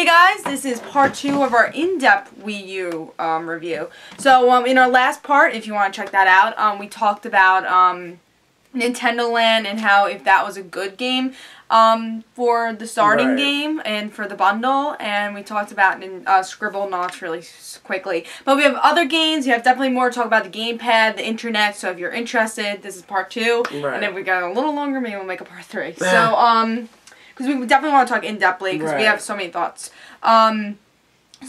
Hey guys, this is part 2 of our in-depth Wii U review. So in our last part, if you want to check that out, we talked about Nintendo Land and how if that was a good game for the starting game and for the bundle, and we talked about Scribble Knots really quickly. But we have other games. You have definitely more to talk about the gamepad, the internet. So if you're interested, this is part 2. And if we got a little longer, maybe we'll make a part 3. So because we definitely want to talk in-depthly because we have so many thoughts. So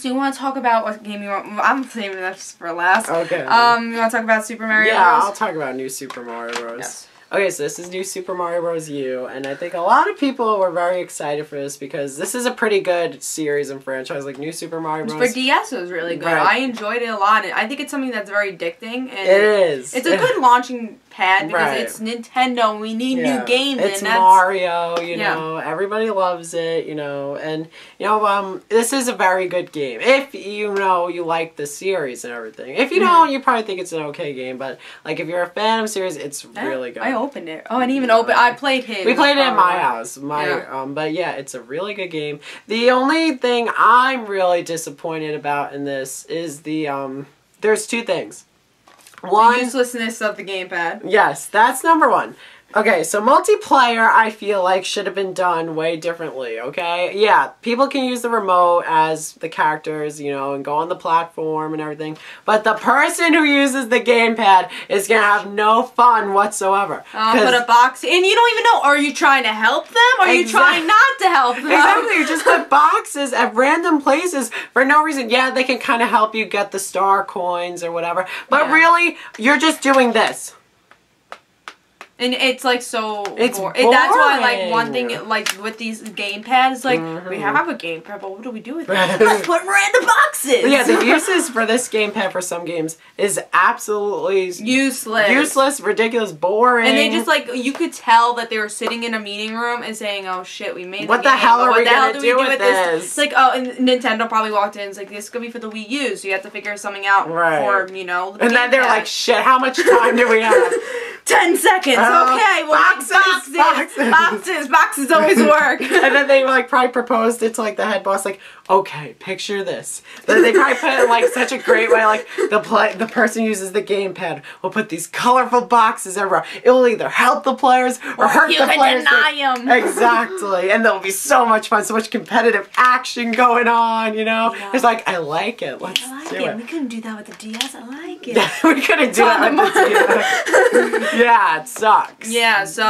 you want to talk about what game you want? I'm saving this for last. Okay. You want to talk about Super Mario Bros? Yeah, I'll talk about New Super Mario Bros. Yes. Okay, so this is New Super Mario Bros. U, and I think a lot of people were very excited for this because this is a pretty good series and franchise, like New Super Mario Bros. For DS, it was really good. I enjoyed it a lot, and I think it's something that's very addicting. And it is. It's a good launching pad because it's Nintendo and we need new games. It's Mario, you know, everybody loves it, you know, and, you know, this is a very good game. If you know you like the series and everything. If you don't, you probably think it's an okay game, but, like, if you're a fan of the series, it's really good. I opened it. Oh, I didn't even open it. I played his. We played it at my house. But yeah, it's a really good game. The only thing I'm really disappointed about in this is the, there's two things. One, the uselessness of the gamepad. Yes, that's number one. Okay, so multiplayer, I feel like, should have been done way differently, okay? Yeah, people can use the remote as the characters, you know, and go on the platform and everything, but the person who uses the gamepad is gonna have no fun whatsoever. Put a box, and you don't even know, are you trying to help them, or are you trying not to help them? Exactly, you just put boxes at random places for no reason. Yeah, they can kind of help you get the star coins or whatever, but really, you're just doing this. And it's like so boring. That's why, like, one thing, like, with these gamepads, like, we have a gamepad, but what do we do with it? Let's put random boxes! Yeah, the uses for this gamepad for some games is absolutely useless. Useless, ridiculous, boring. And they just, like, you could tell that they were sitting in a meeting room and saying, oh shit, we made what the hell are we gonna do with this? It's like, oh, and Nintendo probably walked in and was like, this is gonna be for the Wii U, so you have to figure something out for, you know, and then they're like, shit, how much time do we have? 10 seconds. Okay, well, boxes always work. And then they like probably proposed it to like the head boss, like, okay, picture this. They probably put it in like such a great way, like the person uses the gamepad will put these colorful boxes everywhere. It will either help the players or hurt the players. Deny them. Exactly, and there'll be so much fun, so much competitive action going on. You know, it's like I like it. Let's do it. We couldn't do that with the DS. I like it. Yeah, we couldn't do that with the DS. Yeah, it sucks. Yeah, so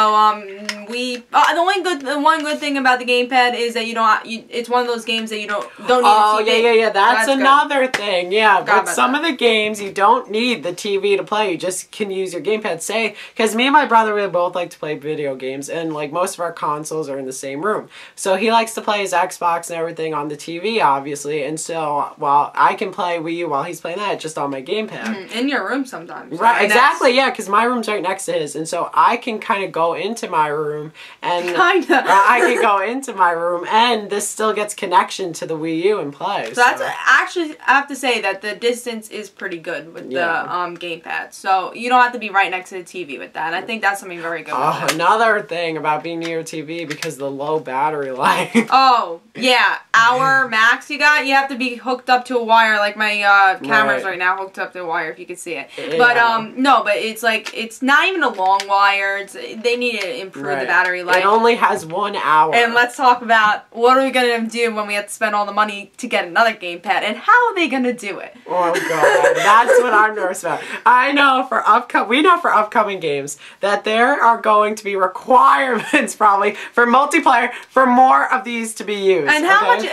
the one good thing about the gamepad is that you don't. It's one of those games that you don't need a TV. Yeah. That's another thing. Yeah, but some of the games you don't need the TV to play. You just can use your gamepad. Say, because me and my brother we both like to play video games, and like most of our consoles are in the same room. So he likes to play his Xbox and everything on the TV, obviously. And so while I can play Wii U while he's playing that, just on my gamepad. In your room sometimes. Right, exactly. Yeah, because my room's right next to his, and so I can kind of go into my room and I can go into my room and this still gets connection to the Wii U and play. So that's actually, I have to say that the distance is pretty good with the gamepad. So you don't have to be right next to the TV with that. I think that's something very good. Oh, another thing about being near TV because the low battery life. Oh, yeah. Hour max you have to be hooked up to a wire, like my camera's right now hooked up to a wire if you can see it. But no, but it's like it's not even a long wire. They need to improve the battery life. It only has 1 hour. And let's talk about what are we going to do when we have to spend all the money to get another gamepad, and how are they going to do it? Oh god, that's what I'm nervous about. I know for upcoming games that there are going to be requirements probably for multiplayer for more of these to be used. And how much?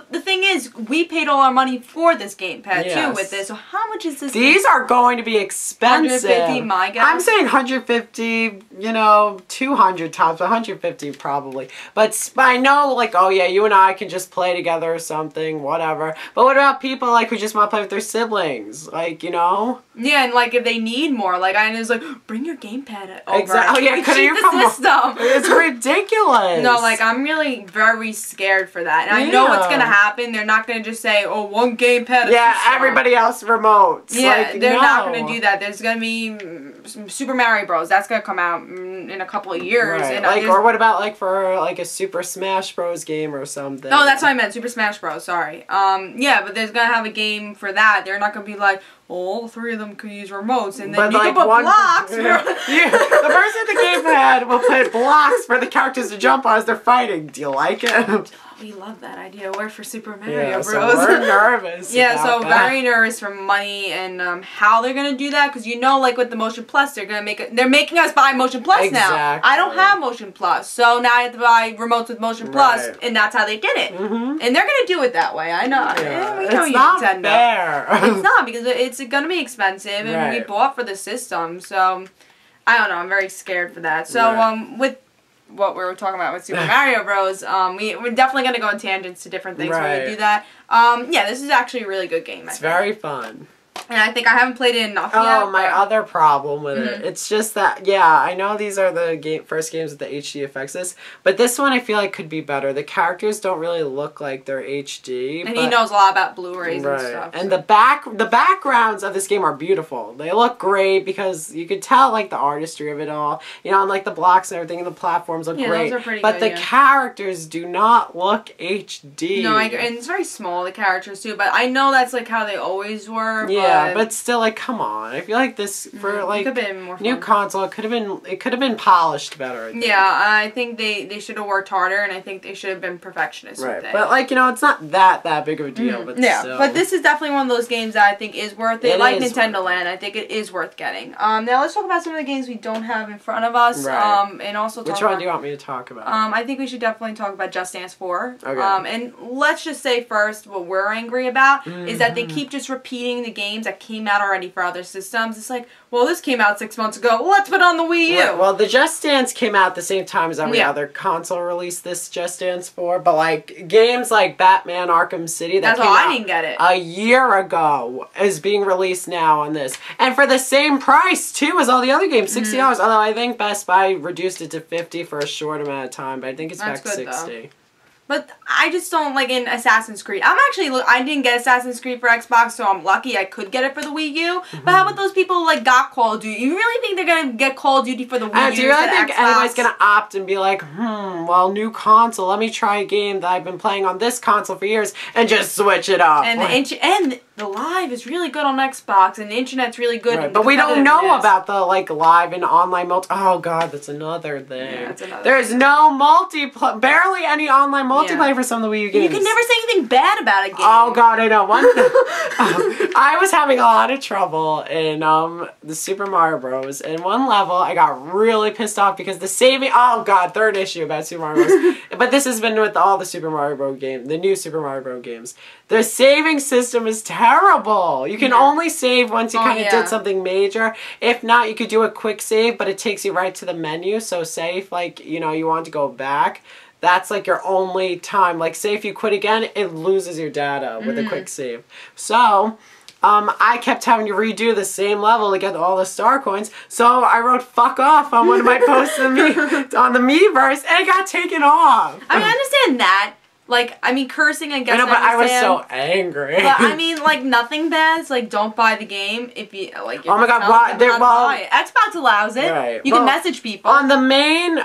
The thing is, we paid all our money for this gamepad too with this. So how much is this? These are going to be expensive. 150, my guess. I'm saying 150. You know, 200 tops, 150 probably. But I know, like, oh yeah, you and I can just play together or something, whatever. But what about people, like, who just want to play with their siblings? Like, you know? Yeah, and, like, if they need more, like, I was like, bring your gamepad over. Exactly. Oh, yeah, because you're system. It's ridiculous. No, like, I'm really very scared for that. And I know what's going to happen. They're not going to just say, oh, one gamepad. Yeah, everybody else remotes. Yeah, like, they're not going to do that. There's going to be Super Mario Bros. That's going to come out in a couple of years. Right. And, like, or what about, like, for, like, a Super Smash Bros. Game or something? No, that's what I meant. Super Smash Smash Bros. Sorry. Yeah, but there's gonna have a game for that. They're not gonna be like, well, all three of them could use remotes, and then you can put blocks. The person at the gamepad will put blocks for the characters to jump on as they're fighting. Do you like it? We love that idea. We're for Super Mario Bros. So we're nervous. Very nervous for money and how they're gonna do that, because like with the Motion Plus, they're making us buy Motion Plus now. I don't have Motion Plus, so now I have to buy remotes with Motion Plus, and that's how they did it. And they're gonna do it that way. I know. Yeah. We know it's not fair. It's not, because it's gonna be expensive, and we bought for the system, so I don't know. I'm very scared for that. So with what we were talking about with Super Mario Bros. We're definitely going to go on tangents to different things when we do that. Yeah, this is actually a really good game. It's very fun. And I think I haven't played it enough yet. Oh, my other problem with it. It's just that, I know these are the first games with the HD effects, but this one I feel like could be better. The characters don't really look like they're HD. And he knows a lot about Blu-rays and stuff. And the backgrounds of this game are beautiful. They look great because you could tell, like, the artistry of it all. You know, and, like, the blocks and everything, and the platforms look great. Those are pretty but good, the characters do not look HD. No, and it's very small, the characters, too. But I know that's, like, how they always were. Yeah, but still, like, come on. I feel like this, for, like, new console, it could have been polished better. I think they should have worked harder, and I think they should have been perfectionists with it. But, like, it's not that big of a deal. But still. But this is definitely one of those games that I think is worth it. Like Nintendo Land, I think it is worth getting. Now, let's talk about some of the games we don't have in front of us. And also talk Which one do you want me to talk about? I think we should definitely talk about Just Dance 4. Okay. And let's just say first, what we're angry about is that they keep just repeating the games that came out already for other systems. It's like, well, this came out 6 months ago. Well, let's put it on the Wii U. Well, the Just Dance came out at the same time as every other console released this Just Dance 4. But, like, games like Batman Arkham City that came out I didn't get it. a year ago is being released now on this. And for the same price, too, as all the other games, $60. Although I think Best Buy reduced it to $50 for a short amount of time. But I think it's back to $60. But I just don't like in Assassin's Creed. I didn't get Assassin's Creed for Xbox, so I'm lucky I could get it for the Wii U. But how about those people who, like, got Call of Duty? You really think they're going to get Call of Duty for the Wii U? Do you really think anybody's going to opt and be like, well, new console, let me try a game that I've been playing on this console for years and just switch it up? And the live is really good on Xbox, and the internet's really good. But we don't know about the, like, live and online multi. Oh, God, that's another thing. Yeah, that's another There's no barely any online multiplayer for some of the Wii U games. You can never say anything bad about a game. Oh, God, I know. I was having a lot of trouble in the Super Mario Bros. In one level, I got really pissed off because the saving... Oh, God, third issue about Super Mario Bros. But this has been with all the Super Mario Bros. Games, the new Super Mario Bros. Games. The saving system is terrible. You can only save once you kind of did something major. If not, you could do a quick save, but it takes you right to the menu. So say if, like, you know, you want to go back, that's like your only time. Like, say if you quit again, it loses your data with a quick save. So I kept having to redo the same level to get all the star coins. So I wrote "fuck off" on one of my posts on the Miiverse, and it got taken off. I mean, I understand that. Like, I mean, cursing, I guess I know, but I was so angry. But, I mean, like, nothing bad. It's like, don't buy the game if you, like, oh my God, why? Xbox allows it. Right. You can message people. On the main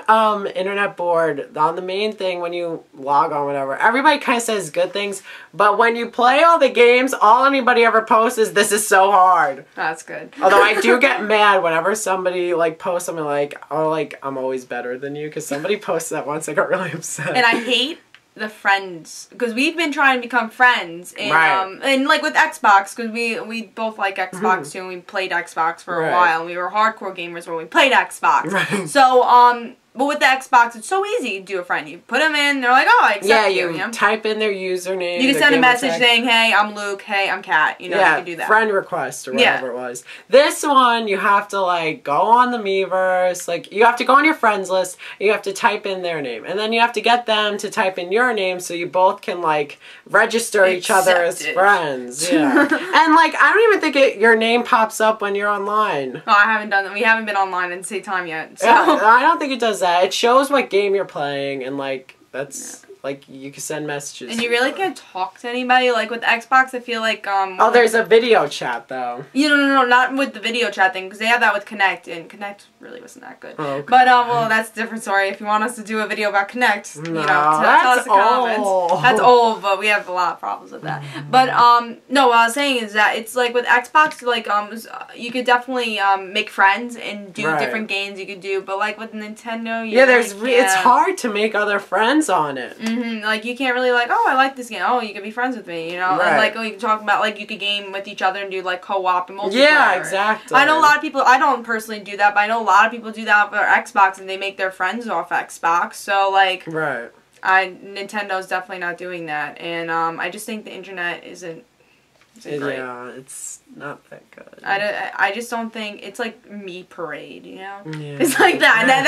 internet board, on the main thing, when you log on, whatever, everybody kind of says good things, but when you play all the games, all anybody ever posts is, "This is so hard." That's good. Although I do get mad whenever somebody, like, posts something like, oh, like, I'm always better than you, because somebody posted that once, I got really upset. And I hate the friends, because we've been trying to become friends, and and like with Xbox, because we both like Xbox too, and we played Xbox for a while, and we were hardcore gamers when we played Xbox. So but with the Xbox, it's so easy to do a friend. You put them in, they're like, oh, I accept you. You type in their username. You can send a message saying, hey, I'm Luke, hey, I'm Kat. You know, you can do that. Friend request or whatever it was. This one, you have to, like, go on the Miiverse. Like, you have to go on your friends list, you have to type in their name. And then you have to get them to type in your name so you both can, like, register each other as friends. Yeah. And, like, I don't even think your name pops up when you're online. Oh, I haven't done that. We haven't been online in the same time yet. So. Yeah, I don't think it does that. It shows what game you're playing, and, like, that's like you can send messages. And you really can't talk to anybody. Like with Xbox, I feel like oh, there's a video chat though. No, not with the video chat thing, because they have that with Connect, and Connect really wasn't that good. Oh, okay. But well, that's a different story. If you want us to do a video about Connect, you know, tell us in the comments. That's old, but we have a lot of problems with that. But no, what I was saying is that it's like with Xbox, like you could definitely make friends and do different games you could do, but like with Nintendo, it's hard to make other friends on it. Like you can't really like, oh, I like this game. Oh, you can be friends with me, you know. And like you can talk about like you could game with each other and do like co-op and multiplayer. Yeah, exactly. I know a lot of people. I don't personally do that, but I know a lot of people do that for Xbox, and they make their friends off Xbox. So like, Nintendo's definitely not doing that, and I just think the internet isn't great. Yeah, it's not that good. I just don't think it's like Me Parade, you know. Yeah. It's like that. And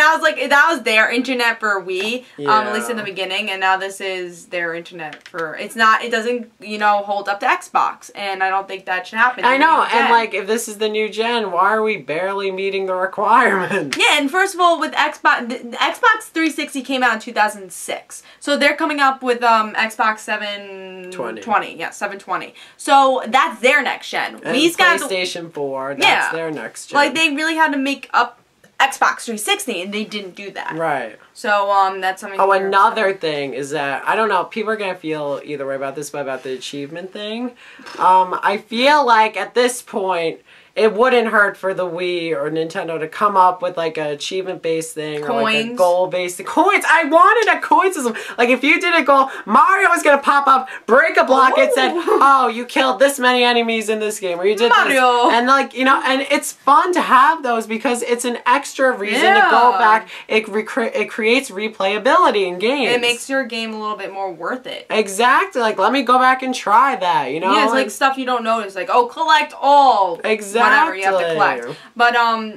that was their internet for Wii, at least in the beginning, and now this is their internet for. It doesn't hold up to Xbox, and I don't think that should happen. I know, and like if this is the new gen, why are we barely meeting the requirements? Yeah, and first of all, with Xbox, the Xbox 360 came out in 2006, so they're coming up with Xbox 720. Yeah, 720. So that's their next gen. And PlayStation 4, that's their next gen. Like, they really had to make up Xbox 360, and they didn't do that. Right. So, that's something... Oh, another thing is that, I don't know, people are going to feel either way about this, but about the achievement thing. I feel like, at this point, it wouldn't hurt for the Wii or Nintendo to come up with like an achievement-based thing or like a goal-based coins. I wanted a coin system. Like if you did a goal, Mario was gonna pop up, break a block. It said, "Oh, you killed this many enemies in this game," or you did Mario. This. And like and it's fun to have those because it's an extra reason to go back. It creates replayability in games. It makes your game a little bit more worth it. Exactly. Like let me go back and try that. You know. Yeah, it's like stuff you don't notice. Like collect all. Exactly. Whatever you have to collect. But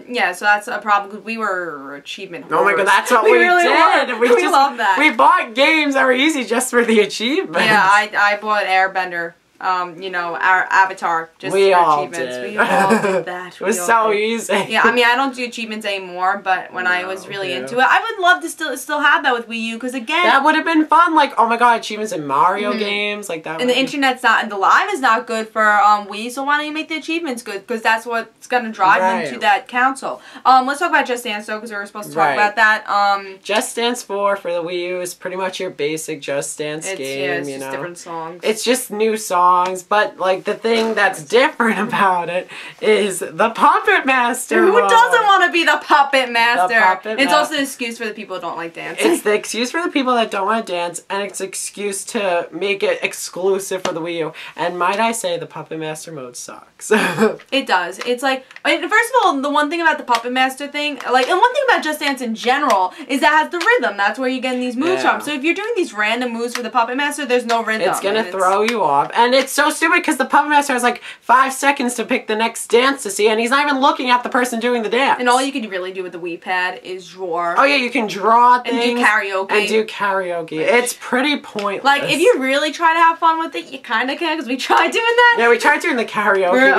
yeah, so that's a problem because we were achievement hoarders. Oh my god, that's what we really did. We love that. We bought games that were easy just for the achievements. Yeah, I bought Airbender. Our Avatar just we for all achievements. Did. We all did that. It was so easy. Yeah, I mean, I don't do achievements anymore, but when I was really into it, I would love to still have that with Wii U, because again... That would have been fun, like, oh my god, achievements in Mario games, like that. And the internet's not, and the live is not good for Wii, so why don't you make the achievements good, because that's what's going to drive them to that console. Let's talk about Just Dance, though, because we were supposed to talk about that. Just Dance 4 for the Wii U is pretty much your basic Just Dance game, yeah, it's just different songs. It's just new songs, but like the thing that's different about it is the Puppet Master. Who doesn't want to be the Puppet Master? It's also an excuse for the people who don't like dancing. It's the excuse for the people that don't want to dance, and it's an excuse to make it exclusive for the Wii U. And might I say, the Puppet Master mode sucks. It does. It's like, first of all, the one thing about the Puppet Master thing, like, and one thing about Just Dance in general, is that it has the rhythm. That's where you're getting these moves from. So if you're doing these random moves for the Puppet Master, there's no rhythm. It's gonna throw you off. And it's so stupid because the Puppet Master has like 5 seconds to pick the next dance to see, and he's not even looking at the person doing the dance. And all you can really do with the Wii Pad is draw. Oh yeah, you can draw things. And do karaoke. It's pretty pointless. Like, if you really try to have fun with it, you kind of can, because we tried doing that. Yeah, we tried doing the karaoke. We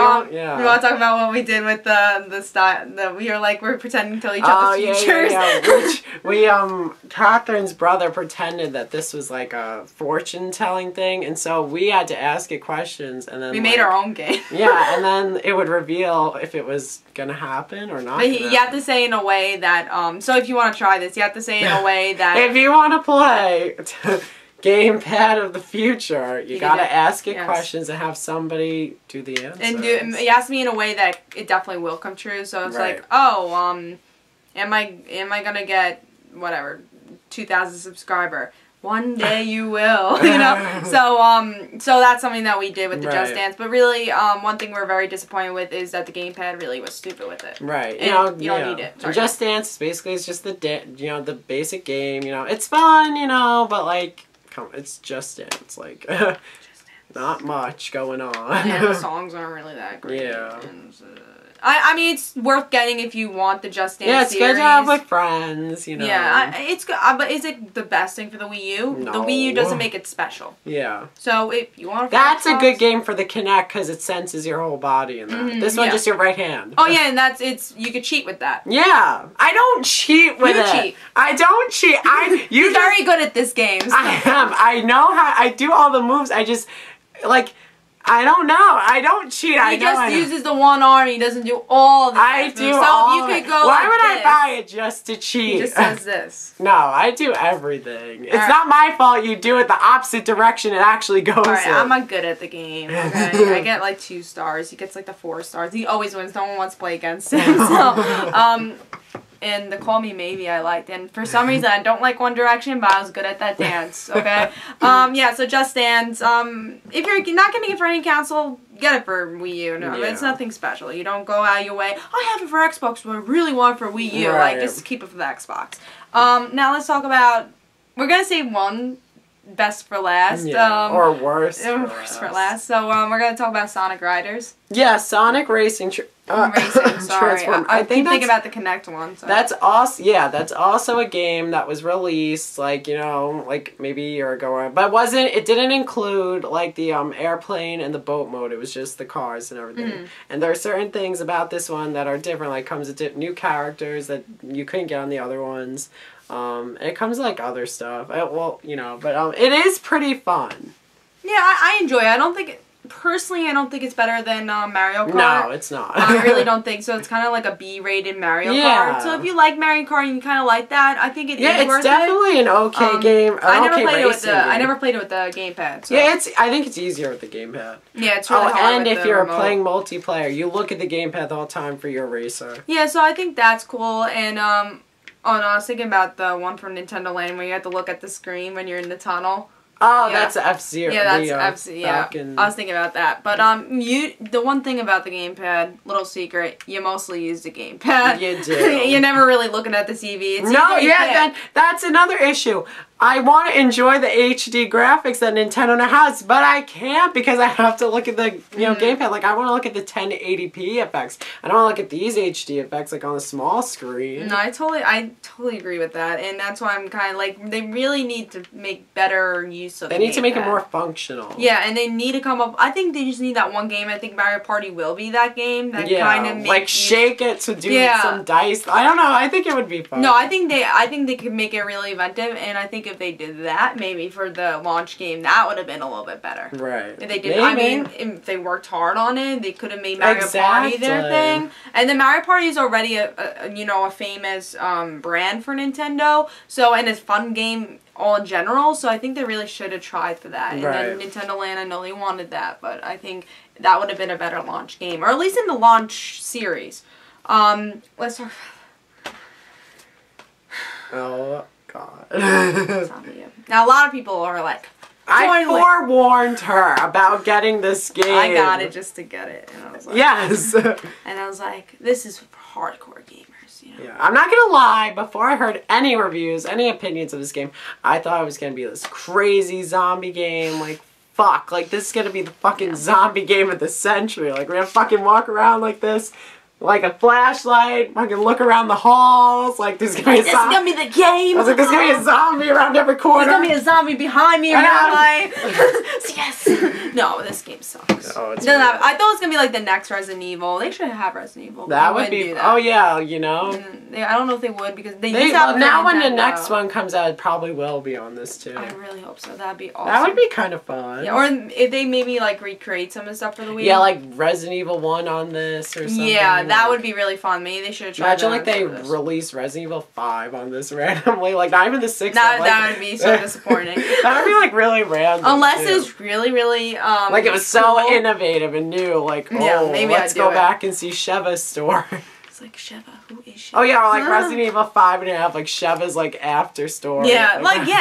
want to talk about what we did with the style. We're pretending to tell each other's futures. Which we, Catherine's brother pretended that this was like a fortune-telling thing, and so we had to ask it questions, and then we made our own game. Yeah, and then it would reveal if it was gonna happen or not. But you have to say in a way that, so if you want to try this, you have to say in a way that... If you want to play Gamepad of the future, you gotta ask it questions and have somebody do the answers. And it has to be in a way that it definitely will come true. So it's like, oh, am I gonna get, whatever, 2,000 subscriber? One day you will, you know. So that's something that we did with the Just Dance. But really, one thing we're very disappointed with is that the gamepad really was stupid with it. Right. And you don't need it. Sorry. Just Dance basically is just the the basic game. You know, it's fun. You know, but like, it's Just Dance. Like, not much going on. And the songs aren't really that great. Yeah. And, I mean, it's worth getting if you want the Just Dance series. Yeah, it's good to have with friends, you know. Yeah, it's good. But is it the best thing for the Wii U? No. The Wii U doesn't make it special. Yeah. So if you want to... That's a good game for the Kinect because it senses your whole body in that. This one just your right hand. Oh, yeah, and you could cheat with that. Yeah. I don't cheat with it. You cheat. I don't cheat. You're very good at this game. So. I am. I know how... I do all the moves. I just... Like... I don't know. I don't cheat. He just uses the one arm. He doesn't do all the I do moves. all So you could go Why like would this. I buy it just to cheat? He just says this. No, I do everything. It's not my fault you do it the opposite direction it actually goes Alright, in. I'm not good at the game. Okay? I get like 2 stars. He gets like the 4 stars. He always wins. No one wants to play against him. So, and the Call Me Maybe I liked. And for some reason, I don't like One Direction, but I was good at that dance, okay? Yeah, so Just Dance. If you're not getting it for any console, get it for Wii U. No, it's nothing special. You don't go out your way, I have it for Xbox, but I really want it for Wii U. Right. Like, just keep it for the Xbox. Now let's talk about... We're going to save one best for last. Yeah, or worse for last. So we're going to talk about Sonic Riders. Yeah, Sonic Racing. Racing, sorry. I keep thinking about the Kinect one. So. That's also, that's also a game that was released, like, you know, like maybe a year ago. But it didn't include, like, the airplane and the boat mode. It was just the cars and everything. And there are certain things about this one that are different. Like, comes with new characters that you couldn't get on the other ones. It comes with, like, other stuff. Well, you know, but it is pretty fun. Yeah, I enjoy it. Personally, I don't think it's better than Mario Kart. No, it's not. I really don't think so. It's kind of like a B-rated Mario Kart. So if you like Mario Kart and you kind of like that, I think it is worth it. Yeah, it's definitely an okay game. I never played it with the gamepad. So. Yeah, I think it's easier with the gamepad. Yeah, it's really hard and with if the you're remote. playing multiplayer, you look at the gamepad all the time for your racer. Yeah, so I think that's cool. And I was thinking about the one from Nintendo Land where you have to look at the screen when you're in the tunnel. Oh, that's F-Zero. Yeah, that's F-Zero. Yeah, I was thinking about that. But the one thing about the gamepad, little secret, you mostly use the gamepad. You do. You're never really looking at the TV. That's another issue. I want to enjoy the HD graphics that Nintendo now has, but I can't because I have to look at the gamepad. Like, I want to look at the 1080p effects. I don't want to look at these HD effects like on the small screen. No, I totally agree with that, and that's why I'm kind of like, they really need to make better use of. They need to make it more functional. Yeah, and they need to come up. I think they just need that one game. I think Mario Party will be that game that kind of like shake it to do some dice. I don't know. I think it would be fun. No, I think they could make it really inventive, and I think if they did that, maybe for the launch game, that would have been a little bit better. Right. If they did, I mean, if they worked hard on it, they could have made Mario Party their thing. And then Mario Party is already a famous brand for Nintendo. So, and it's a fun game all in general. So I think they really should have tried for that. And then Nintendo Land, I know they wanted that, but I think that would have been a better launch game, or at least in the launch series. Let's talk. Oh God. Now a lot of people are like, I forewarned her about getting this game. I got it just to get it. And I was like, yes. And I was like, this is for hardcore gamers. You know? Yeah, I'm not gonna lie, before I heard any reviews, any opinions of this game, I thought it was gonna be this crazy zombie game, like, fuck, like, this is gonna be the fucking zombie game of the century, like, we're gonna fucking walk around like this, like a flashlight, fucking look around the halls, like, there's gonna be a zombie. This is gonna be the game! I was like, there's gonna be a zombie around every corner. There's gonna be a zombie behind me, right? Yes! No, this game sucks. Oh, I thought it was gonna be like the next Resident Evil. They should have Resident Evil. That would be, oh yeah, you know. I don't know if they would, because they now when the next one comes out, it probably will be on this too. I really hope so. That'd be awesome. That would be kind of fun. Yeah, or if they maybe like recreate some of the stuff for the Wii. Yeah, like Resident Evil 1 on this or something. Yeah, that would be really fun. Maybe they should have tried. Imagine like they release Resident Evil 5 on this randomly, like not even the 6th. That would be so disappointing. That would be like really random. Unless it's really like it was so innovative and new. Like maybe let's go back and see Sheva's store. It's like Sheva. Who is Sheva? Oh yeah, or like Resident Evil 5 and have like Sheva's like after store. Yeah,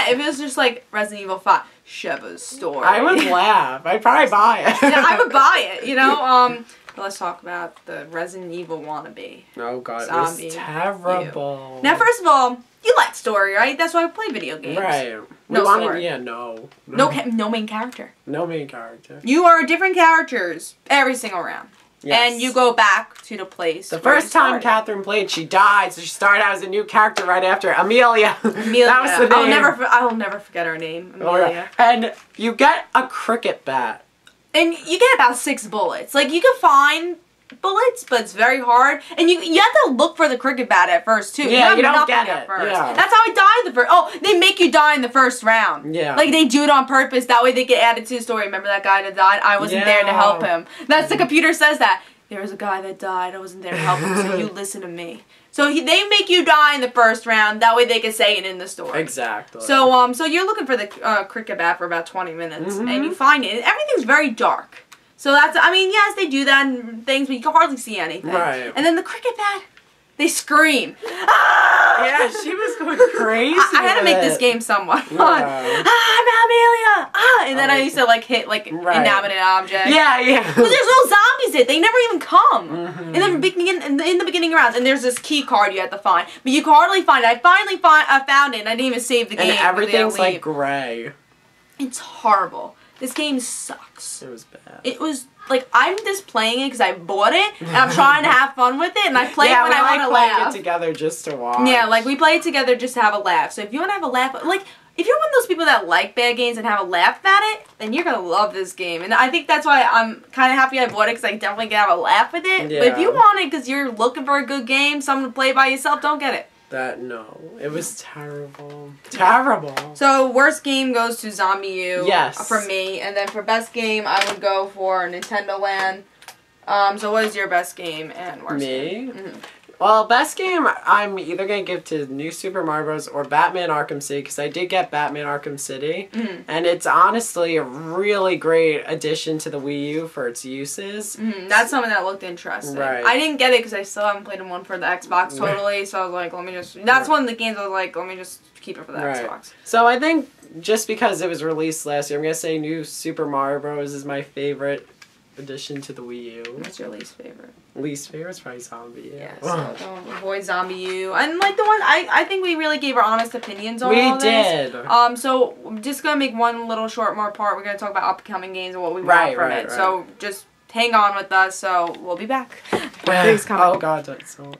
if it was just like Resident Evil 5, Sheva's store. I would laugh. I'd probably buy it. Yeah, I would buy it. You know. Let's talk about the Resident Evil wannabe. Oh god, zombie. It's terrible. Now, first of all, you like story, right? That's why we play video games. Right. No story. Yeah, no. No main character. No main character. You are different characters every single round. Yes. And you go back to the place. The first time Catherine played, she died, so she started out as a new character right after Amelia. Amelia. That was the name. I will never forget her name, Amelia. Oh, yeah. And you get a cricket bat. And you get about 6 bullets. Like, you can find bullets, but it's very hard. And you have to look for the cricket bat at first, too. Yeah, you don't get it. Yeah. That's how I died the first. Oh, they make you die in the first round. Yeah. Like, they do it on purpose. That way they get added to the story. Remember that guy that died? I wasn't there to help him. That's the computer says that. There was a guy that died. I wasn't there to help him, so you listen to me. So they make you die in the first round. That way they can say it in the story. Exactly. So so you're looking for the cricket bat for about 20 minutes, and you find it. And everything's very dark. So that's, I mean, yes, they do that and things, but you can hardly see anything. Right. And then the cricket bat, they scream. Ah! Yeah, she was going crazy. I had to make this game somewhat fun. Yeah. Ah, I'm Amelia. Ah, and then I used to like hit like inanimate objects. Yeah, yeah. But there's no zombies. They never even come. And then in the beginning rounds, and there's this key card you have to find, but you can hardly find it. I finally found it, and I didn't even save the game. And everything's like gray. It's horrible. This game sucks. It was bad. It was, like, I'm just playing it because I bought it, and I'm trying to have fun with it, and I play it when I want to laugh. Yeah, we it together just to watch. Yeah, like, we play it together just to have a laugh. So if you want to have a laugh, like, if you're one of those people that like bad games and have a laugh at it, then you're going to love this game. And I think that's why I'm kind of happy I bought it, because I definitely can have a laugh with it. Yeah. But if you want it because you're looking for a good game, something to play by yourself, don't get it. No. It was terrible. Terrible. So, worst game goes to Zombie U. Yes. For me. And then for best game, I would go for Nintendo Land. So what is your best game and worst game? Me? Well, best game, I'm either going to give to New Super Mario Bros. Or Batman Arkham City, because I did get Batman Arkham City. And it's honestly a really great addition to the Wii U for its uses. That's something that looked interesting. Right. I didn't get it because I still haven't played one for the Xbox totally, so I was like, let me just... That's one of the games I was like, let me just keep it for the Xbox. So I think just because it was released last year, I'm going to say New Super Mario Bros. Is my favorite addition to the Wii U. What's your least favorite? Least favorite is probably Zombie U. Yeah, so don't avoid Zombie U. And like the one, I think we really gave our honest opinions on all this. We did. So I'm just going to make one little short more part. We're going to talk about upcoming games and what we want from it. So just hang on with us. So we'll be back. Oh God, that's so...